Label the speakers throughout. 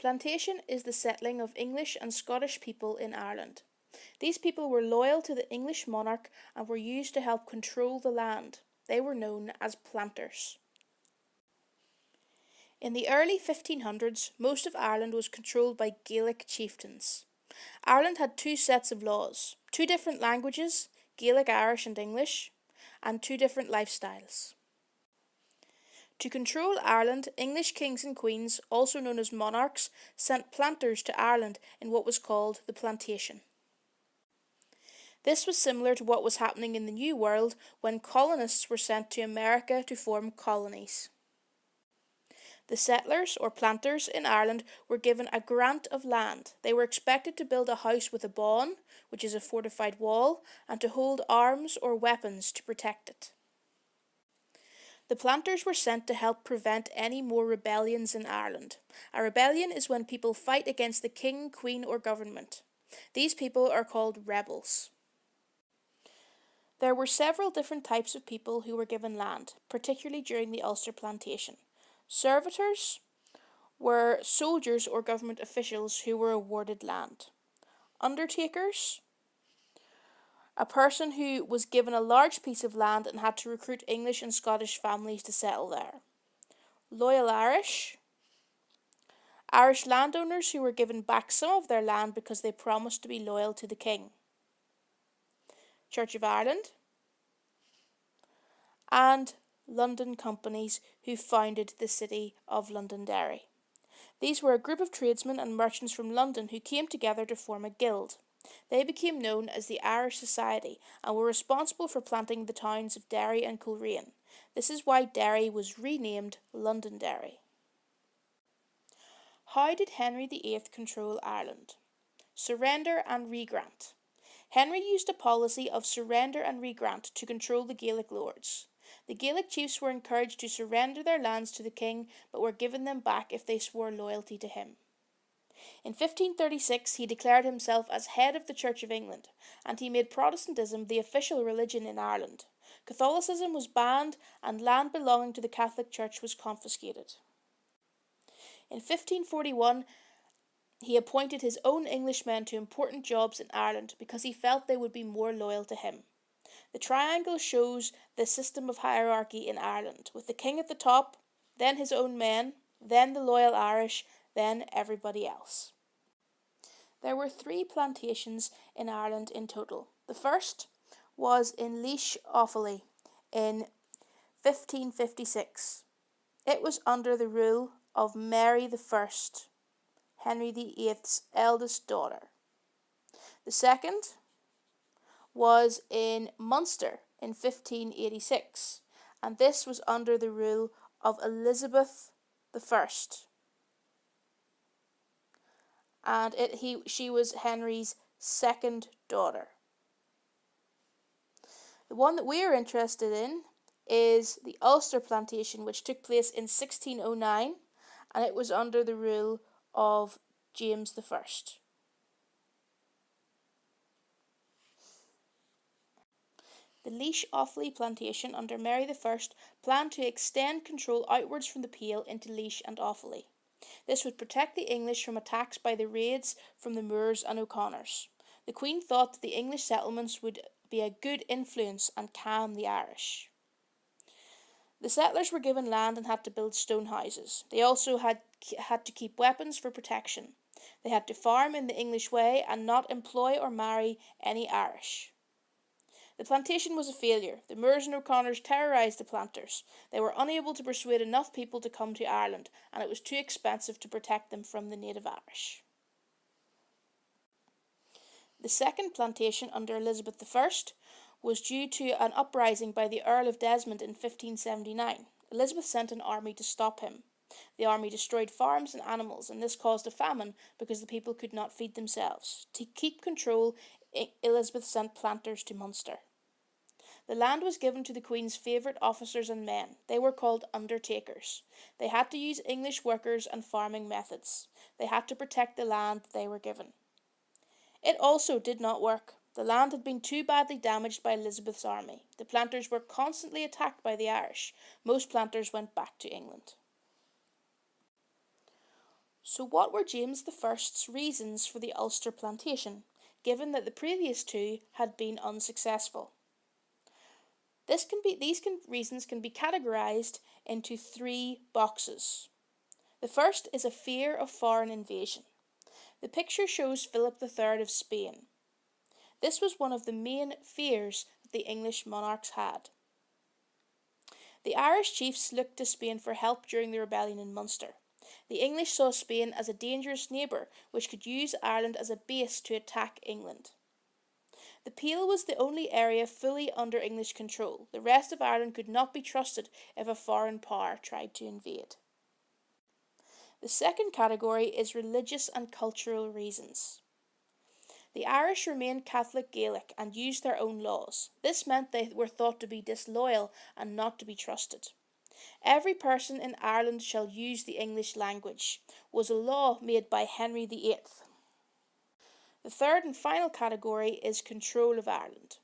Speaker 1: Plantation is the settling of English and Scottish people in Ireland. These people were loyal to the English monarch and were used to help control the land. They were known as planters. In the early 1500s, most of Ireland was controlled by Gaelic chieftains. Ireland had two sets of laws, two different languages, Gaelic Irish and English, and two different lifestyles. To control Ireland, English kings and queens, also known as monarchs, sent planters to Ireland in what was called the Plantation. This was similar to what was happening in the New World when colonists were sent to America to form colonies. The settlers, or planters, in Ireland were given a grant of land. They were expected to build a house with a bawn, which is a fortified wall, and to hold arms or weapons to protect it. The planters were sent to help prevent any more rebellions in Ireland. A rebellion is when people fight against the king, queen, or government. These people are called rebels. There were several different types of people who were given land, particularly during the Ulster Plantation. Servitors were soldiers or government officials who were awarded land. Undertakers, a person who was given a large piece of land and had to recruit English and Scottish families to settle there. Loyal Irish, Irish landowners who were given back some of their land because they promised to be loyal to the king. Church of Ireland, and London companies who founded the city of Londonderry. These were a group of tradesmen and merchants from London who came together to form a guild. They became known as the Irish Society and were responsible for planting the towns of Derry and Coleraine. This is why Derry was renamed Londonderry. How did Henry VIII control Ireland? Surrender and regrant. Henry used a policy of surrender and regrant to control the Gaelic lords. The Gaelic chiefs were encouraged to surrender their lands to the king, but were given them back if they swore loyalty to him. In 1536 he declared himself as head of the Church of England, and he made Protestantism the official religion in Ireland. Catholicism was banned, and land belonging to the Catholic Church was confiscated. In 1541 he appointed his own Englishmen to important jobs in Ireland because he felt they would be more loyal to him. The triangle shows the system of hierarchy in Ireland, with the king at the top, then his own men, then the loyal Irish, then everybody else. There were 3 plantations in Ireland in total. The first was in Laois Offaly in 1556. It was under the rule of Mary I, Henry VIII's eldest daughter. The second was in Munster in 1586, and this was under the rule of Elizabeth I, and she was Henry's second daughter. The one that we are interested in is the Ulster Plantation, which took place in 1609, and it was under the rule of James I. The Laois Offaly Plantation under Mary I planned to extend control outwards from the Pale into Laois and Offaly. This would protect the English from attacks by the raids from the Moors and O'Connors. The Queen thought that the English settlements would be a good influence and calm the Irish. The settlers were given land and had to build stone houses. They also had to keep weapons for protection. They had to farm in the English way and not employ or marry any Irish. The plantation was a failure. The Moors and O'Connors terrorised the planters. They were unable to persuade enough people to come to Ireland, and it was too expensive to protect them from the native Irish. The second plantation under Elizabeth I was due to an uprising by the Earl of Desmond in 1579. Elizabeth sent an army to stop him. The army destroyed farms and animals, and this caused a famine because the people could not feed themselves. To keep control, Elizabeth sent planters to Munster. The land was given to the Queen's favourite officers and men. They were called undertakers. They had to use English workers and farming methods. They had to protect the land they were given. It also did not work. The land had been too badly damaged by Elizabeth's army. The planters were constantly attacked by the Irish. Most planters went back to England. So what were James I's reasons for the Ulster plantation, given that the previous two had been unsuccessful? Reasons can be categorised into three boxes. The first is a fear of foreign invasion. The picture shows Philip III of Spain. This was one of the main fears that the English monarchs had. The Irish chiefs looked to Spain for help during the rebellion in Munster. The English saw Spain as a dangerous neighbour which could use Ireland as a base to attack England. The Pale was the only area fully under English control. The rest of Ireland could not be trusted if a foreign power tried to invade. The second category is religious and cultural reasons. The Irish remained Catholic Gaelic and used their own laws. This meant they were thought to be disloyal and not to be trusted. Every person in Ireland shall use the English language was a law made by Henry VIII. The third and final category is control of Ireland.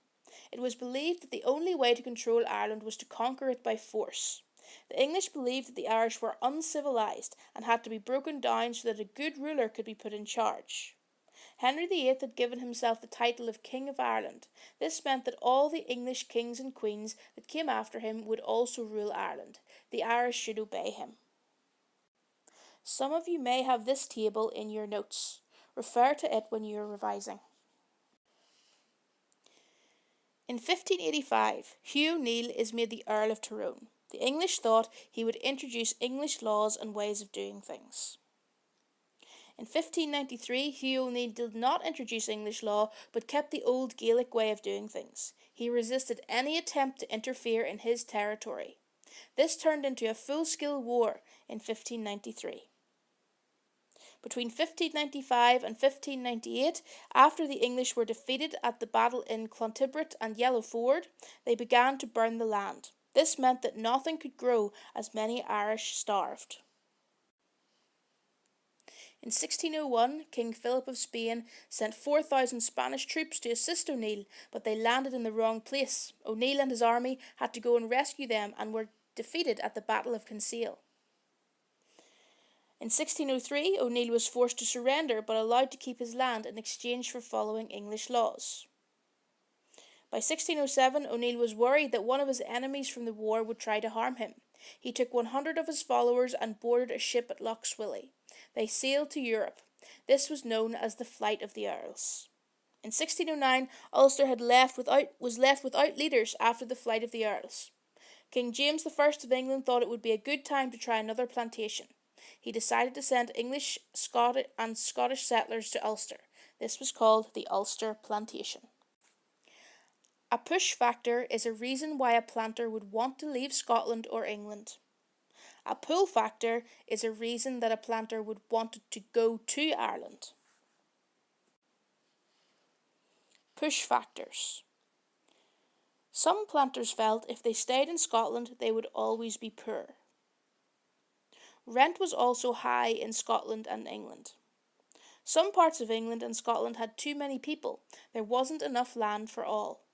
Speaker 1: It was believed that the only way to control Ireland was to conquer it by force. The English believed that the Irish were uncivilised and had to be broken down so that a good ruler could be put in charge. Henry VIII had given himself the title of King of Ireland. This meant that all the English kings and queens that came after him would also rule Ireland. The Irish should obey him. Some of you may have this table in your notes. Refer to it when you are revising. In 1585, Hugh O'Neill is made the Earl of Tyrone. The English thought he would introduce English laws and ways of doing things. In 1593, Hugh O'Neill did not introduce English law, but kept the old Gaelic way of doing things. He resisted any attempt to interfere in his territory. This turned into a full-scale war in 1593. Between 1595 and 1598, after the English were defeated at the battle in Clontibret and Yellow Ford, they began to burn the land. This meant that nothing could grow as many Irish starved. In 1601, King Philip of Spain sent 4,000 Spanish troops to assist O'Neill, but they landed in the wrong place. O'Neill and his army had to go and rescue them and were defeated at the Battle of Kinsale. In 1603, O'Neill was forced to surrender but allowed to keep his land in exchange for following English laws. By 1607, O'Neill was worried that one of his enemies from the war would try to harm him. He took 100 of his followers and boarded a ship at Lough Swilly. They sailed to Europe. This was known as the Flight of the Earls. In 1609, Ulster was left without leaders after the Flight of the Earls. King James I of England thought it would be a good time to try another plantation. He decided to send English, and Scottish settlers to Ulster. This was called the Ulster Plantation. A push factor is a reason why a planter would want to leave Scotland or England. A pull factor is a reason that a planter would want to go to Ireland. Push factors. Some planters felt if they stayed in Scotland they would always be poor. Rent was also high in Scotland and England. Some parts of England and Scotland had too many people. There wasn't enough land for all.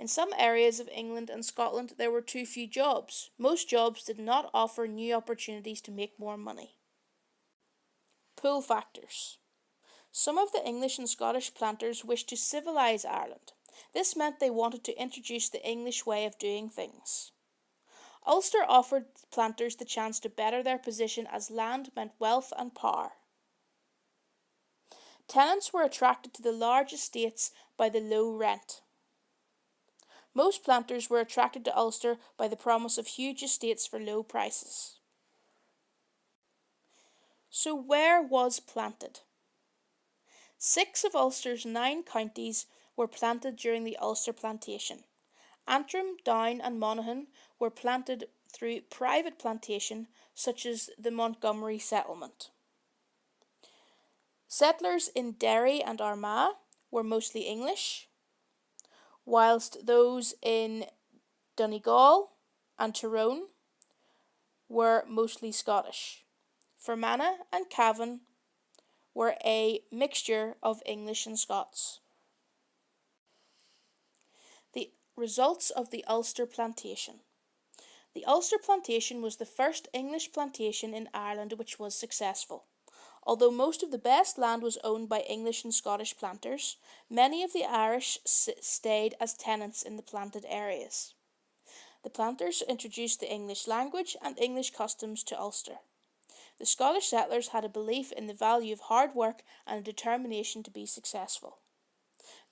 Speaker 1: In some areas of England and Scotland there were too few jobs. Most jobs did not offer new opportunities to make more money. Pull factors. Some of the English and Scottish planters wished to civilise Ireland. This meant they wanted to introduce the English way of doing things. Ulster offered planters the chance to better their position as land meant wealth and power. Tenants were attracted to the large estates by the low rent. Most planters were attracted to Ulster by the promise of huge estates for low prices. So where was planted? 6 of Ulster's 9 counties were planted during the Ulster Plantation. Antrim, Down and Monaghan were planted through private plantation, such as the Montgomery settlement. Settlers in Derry and Armagh were mostly English, whilst those in Donegal and Tyrone were mostly Scottish. Fermanagh and Cavan were a mixture of English and Scots. The results of the Ulster Plantation. The Ulster Plantation was the first English plantation in Ireland which was successful. Although most of the best land was owned by English and Scottish planters, many of the Irish stayed as tenants in the planted areas. The planters introduced the English language and English customs to Ulster. The Scottish settlers had a belief in the value of hard work and a determination to be successful.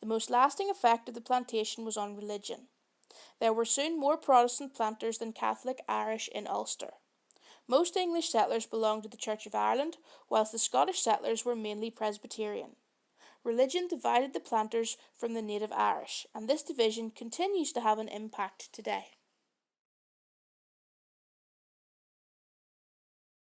Speaker 1: The most lasting effect of the plantation was on religion. There were soon more Protestant planters than Catholic Irish in Ulster. Most English settlers belonged to the Church of Ireland, whilst the Scottish settlers were mainly Presbyterian. Religion divided the planters from the native Irish, and this division continues to have an impact today.